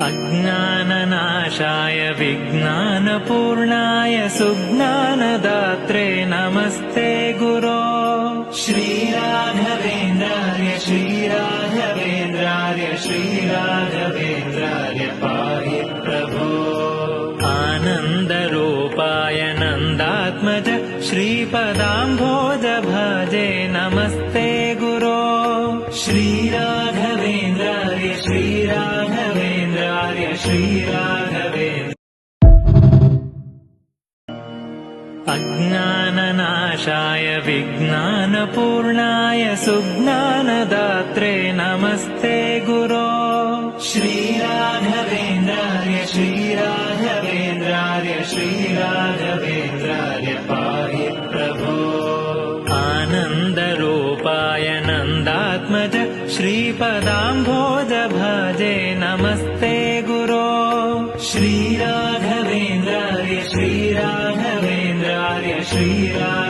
अज्ञाननाशाय विज्ञानपूर्णाय सुज्ञानदात्रे नमस्ते गुरो। श्रीराघवेन्द्राय श्रीराघवेन्द्राय श्रीराघवेन्द्राय पाहि प्रभो। आनन्दरूपाय नन्दात्मज श्रीपदाम्भोज भजे नमस्ते गुरो। श्रीराघवेन्द्राय श्रीराघवेन्द्राय श्रीराघवेन्द्र। अज्ञाननाशाय विज्ञानपूर्णाय सुज्ञानदात्रे नमस्ते गुरो। श्रीराघवेन्द्राय श्रीराघवेन्द्राय श्रीराघवेन्द्राय पाहि प्रभो। आनन्दरूपाय नन्दात्मज श्रीपदाम्भोज भजे नमस्ते गुरो। श्रीराघवेन्द्राय श्रीराघवेन्द्राय श्रीराघवेन्द्राय